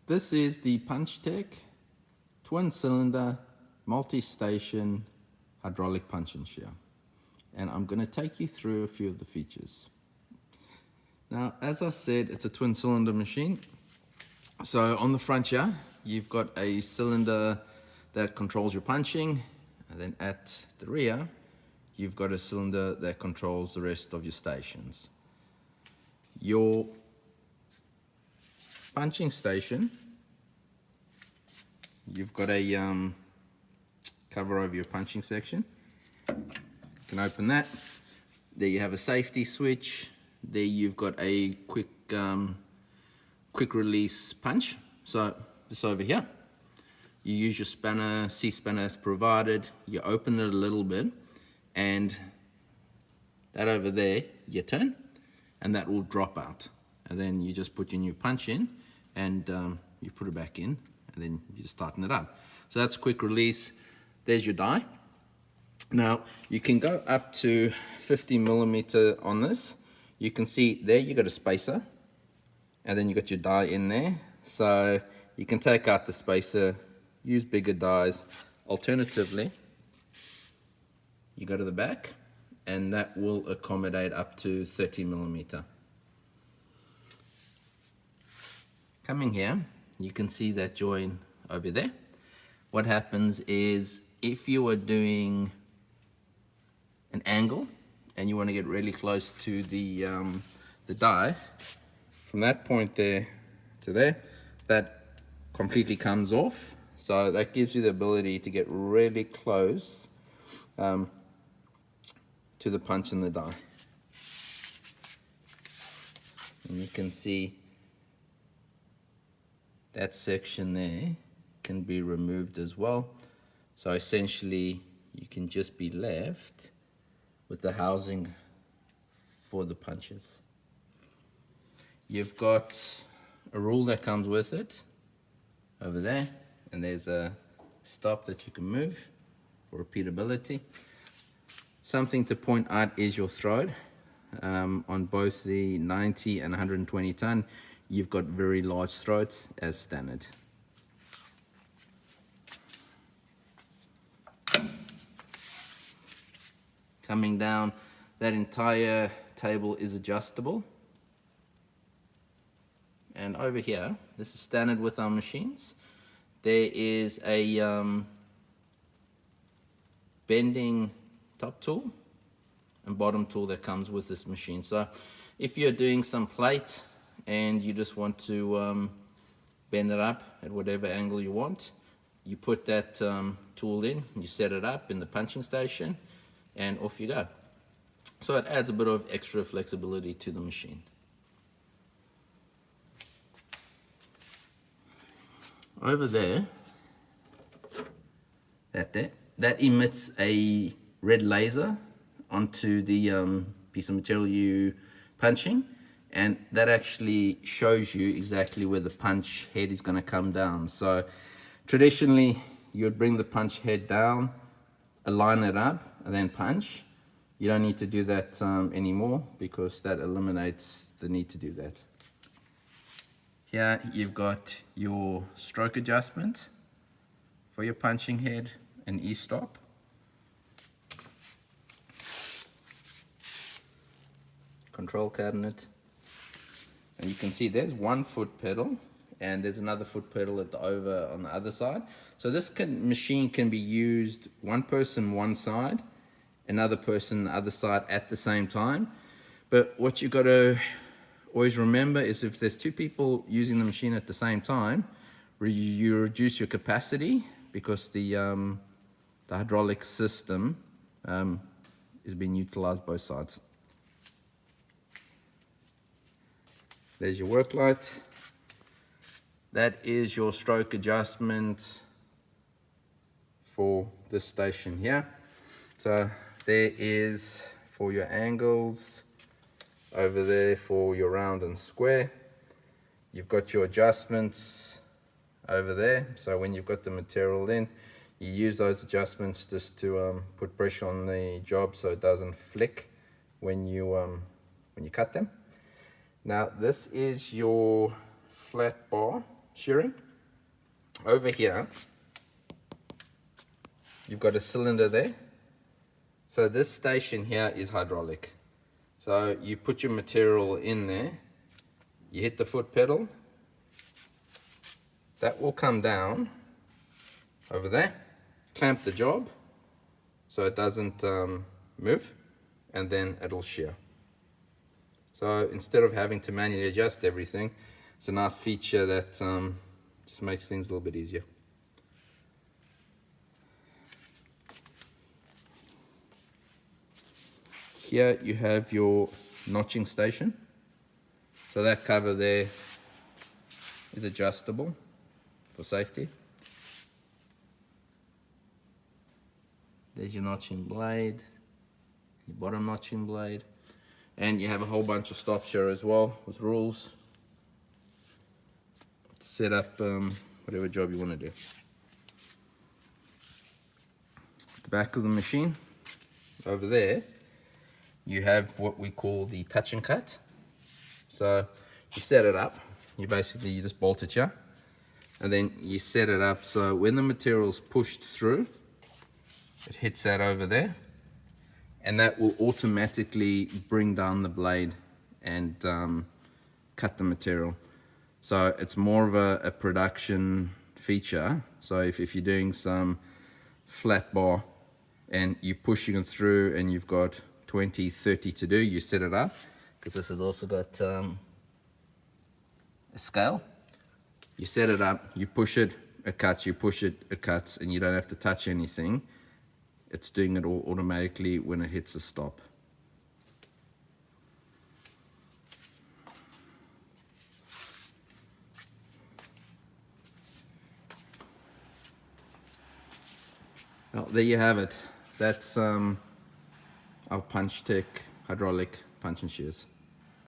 This is the Punchtech twin cylinder multi-station hydraulic punch and shear, and I'm going to take you through a few of the features. Now, as I said, it's a twin cylinder machine. So on the front here, you've got a cylinder that controls your punching, and then at the rear, you've got a cylinder that controls the rest of your stations. Your punching station, you've got a cover over your punching section. You can open that. There you have a safety switch. There you've got a quick release punch. So this over here, you use your spanner, C-spanner as provided. You open it a little bit, and that over there you turn, and that will drop out. And then you just put your new punch in, and you put it back in, and then you just tighten it up. So that's quick release. There's your die. Now you can go up to 50mm on this. You can see there you got a spacer, and then you got your die in there. So you can take out the spacer, use bigger dies. Alternatively, you go to the back, and that will accommodate up to 30mm. Coming here, you can see that join over there. What happens is, if you are doing an angle and you want to get really close to the die, from that point there to there, that completely comes off. So that gives you the ability to get really close to the punch and the die. And you can see that section there can be removed as well. So essentially you can just be left with the housing for the punches. You've got a rule that comes with it over there, and there's a stop that you can move for repeatability. Something to point out is your throat. On both the 90 and 120 ton, you've got very large throats as standard. Coming down, that entire table is adjustable. And over here, this is standard with our machines. There is a bending top tool and bottom tool that comes with this machine. So if you're doing some plate and you just want to bend it up at whatever angle you want, you put that tool in, you set it up in the punching station, and off you go. So it adds a bit of extra flexibility to the machine. Over there, that emits a red laser onto the piece of material you punching, and that actually shows you exactly where the punch head is going to come down. So traditionally you would bring the punch head down, align it up, and then punch. You don't need to do that anymore, because that eliminates the need to do that. Here you've got your stroke adjustment for your punching head and e-stop. Control cabinet. And you can see there's one foot pedal, and there's another foot pedal over on the other side. So this machine can be used one person one side, another person the other side at the same time. But what you've got to always remember is, if there's two people using the machine at the same time, you reduce your capacity, because the hydraulic system is being utilized both sides. There's your work light. That is your stroke adjustment for this station here. So there is for your angles, over there for your round and square. You've got your adjustments over there. So when you've got the material in, you use those adjustments just to put pressure on the job so it doesn't flick when you cut them. Now this is your flat bar shearing. Over here, you've got a cylinder there. So this station here is hydraulic. So you put your material in there, you hit the foot pedal, that will come down over there, clamp the job so it doesn't move, and then it'll shear. So instead of having to manually adjust everything, it's a nice feature that just makes things a little bit easier. Here you have your notching station. So that cover there is adjustable for safety. There's your notching blade, your bottom notching blade, and you have a whole bunch of stops here as well with rules to set up whatever job you want to do. At the back of the machine, over there, you have what we call the touch and cut. So you set it up, you just bolt it here, and then you set it up so when the material's pushed through, it hits that over there, and that will automatically bring down the blade and cut the material. So it's more of a production feature. So if you're doing some flat bar and you're pushing it through and you've got 20, 30 to do, you set it up, because this has also got a scale. You set it up, you push it, it cuts, you push it, it cuts, and you don't have to touch anything. It's doing it all automatically when it hits a stop. Well, there you have it. That's our Punchtech hydraulic punch and shears.